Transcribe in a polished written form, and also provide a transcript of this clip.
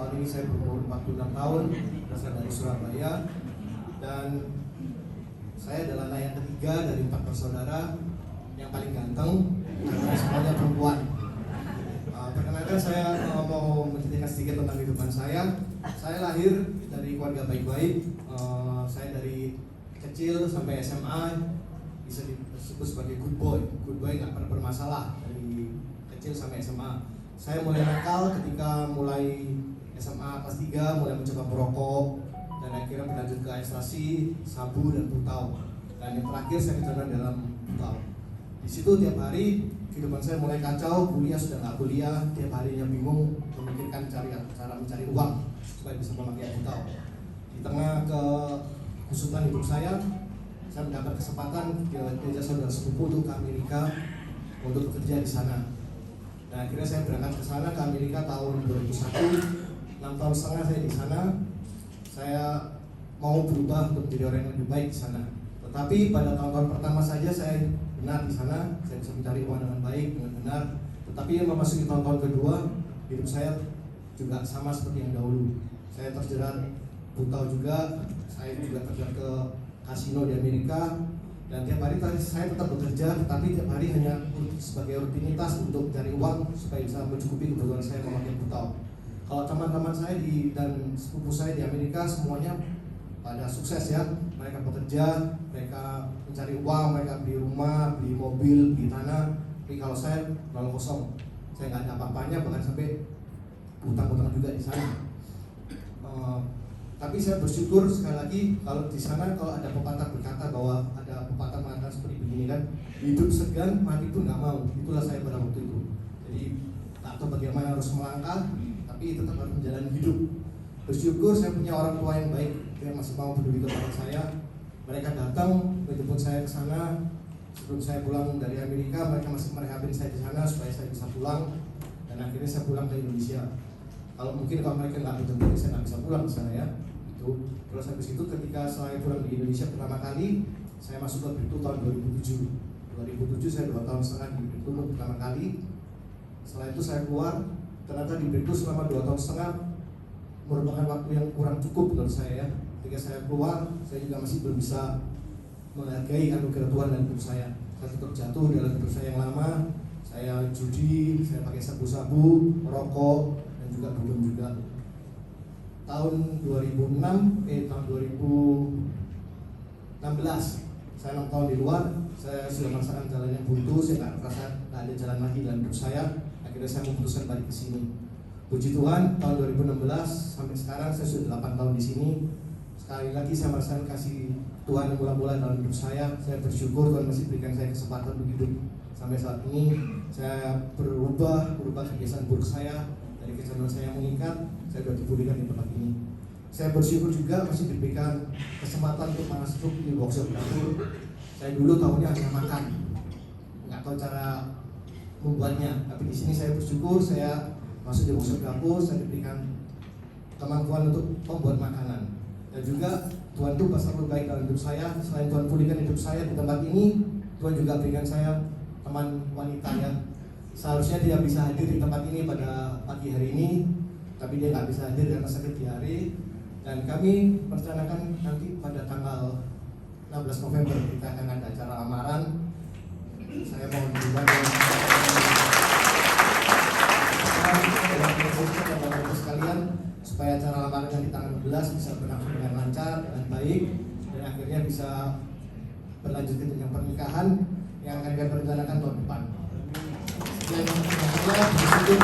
tahun ini saya berumur 46 tahun, berasal dari Surabaya, dan saya adalah anak yang ketiga dari 4 bersaudara, yang paling ganteng, karena semuanya perempuan. Perkenalkan, saya mau menceritakan sedikit tentang kehidupan saya. Saya lahir dari keluarga baik-baik. Saya dari kecil sampai SMA bisa disebut sebagai good boy. Good boy nggak pernah bermasalah dari kecil sampai SMA. Saya mulai nakal ketika mulai SMA kelas 3, mulai mencoba merokok, dan akhirnya berlanjut ke ekstasi, sabu, dan putau. Dan yang terakhir saya kejadian dalam putau. Di situ tiap hari kehidupan saya mulai kacau, kuliah sudah nggak kuliah, tiap harinya bingung memikirkan cara mencari uang supaya bisa memakai putau. Di tengah kekusutan hidup saya mendapat kesempatan diajak saudara sepupu untuk ke Amerika untuk bekerja di sana. Dan akhirnya saya berangkat ke sana, ke Amerika tahun 2001. 6 tahun setengah saya di sana. Saya mau berubah untuk menjadi orang yang lebih baik di sana. Tetapi pada tahun-tahun pertama saja saya benar di sana, saya bisa mencari uang dengan baik, dengan benar. Tetapi yang memasuki tahun-tahun kedua, hidup saya juga sama seperti yang dahulu. Saya terjerat putau juga, saya juga terjerat ke kasino di Amerika, dan tiap hari saya tetap bekerja, tetapi tiap hari hanya sebagai rutinitas untuk mencari uang supaya bisa mencukupi kebutuhan saya memakai putau. Kalau teman-teman saya dan sepupu saya di Amerika semuanya pada sukses ya, mereka bekerja, mereka mencari uang, mereka beli rumah, beli mobil, beli tanah. Tapi kalau saya nol kosong, saya nggak ada apa-apanya, bahkan sampai utang-utang juga di sana. Tapi saya bersyukur sekali lagi kalau di sana kalau ada pepatah berkata bahwa ada pepatah mengatakan seperti begini kan, hidup segan, mati pun nggak mau. Itulah saya pada waktu itu. Jadi tak tahu bagaimana harus melangkah, tapi tetap harus menjalani hidup. Bersyukur saya punya orang tua yang baik, yang masih mau peduli kepada saya. Mereka datang menjemput saya ke sana. Sebelum saya pulang dari Amerika, mereka masih merehabin saya di sana supaya saya bisa pulang. Dan akhirnya saya pulang ke Indonesia. Kalau mereka nggak menjemput, saya nggak bisa pulang ke sana ya. Terus habis itu ketika saya pulang di Indonesia pertama kali, saya masuk ke Brito tahun 2007. 2007 saya 2 tahun setengah di Brito pertama kali. Setelah itu saya keluar, ternyata di Brito selama 2 tahun setengah merupakan waktu yang kurang cukup menurut saya ya. Ketika saya keluar, saya juga masih belum bisa menghargai anugerah Tuhan dan hidup saya. Saya tetap jatuh dalam hidup saya yang lama. Saya judi, saya pakai sabu-sabu, merokok, dan juga dugem juga. Tahun 2016 saya 6 tahun di luar, saya sudah merasakan jalan yang buntu, saya nggak merasa ada jalan lagi dalam hidup saya. Akhirnya saya memutuskan balik ke sini. Puji Tuhan, tahun 2016 sampai sekarang saya sudah 8 tahun di sini. Sekali lagi saya merasakan kasih Tuhan yang mula-mula dalam hidup saya. Saya bersyukur Tuhan masih berikan saya kesempatan untuk hidup sampai saat ini. Saya berubah kebiasaan buruk saya. Dari kecenderungan saya yang mengikat, saya sudah dipulihkan di tempat ini. Saya bersyukur juga masih diberikan kesempatan untuk masuk di workshop dapur. Saya dulu tahunya hanya makan, nggak tahu cara membuatnya. Tapi di sini saya bersyukur saya masuk di workshop dapur, saya diberikan kemampuan untuk membuat makanan. Dan juga Tuhan itu selalu baik dalam hidup saya. Selain Tuhan pulihkan hidup saya di tempat ini, Tuhan juga berikan saya teman wanita ya. Seharusnya dia bisa hadir di tempat ini pada pagi hari ini, tapi dia nggak bisa hadir karena sakit diare. Dan kami merencanakan nanti pada tanggal 16 November kita akan ada acara lamaran. Saya mohon juga Bapak-Ibu sekalian supaya acara lamaran yang di tanggal 16 bisa berlangsung dengan lancar dan baik, dan akhirnya bisa berlanjut ke jenjang pernikahan yang akan kita rencanakan tahun depan. Dan saya bersyukur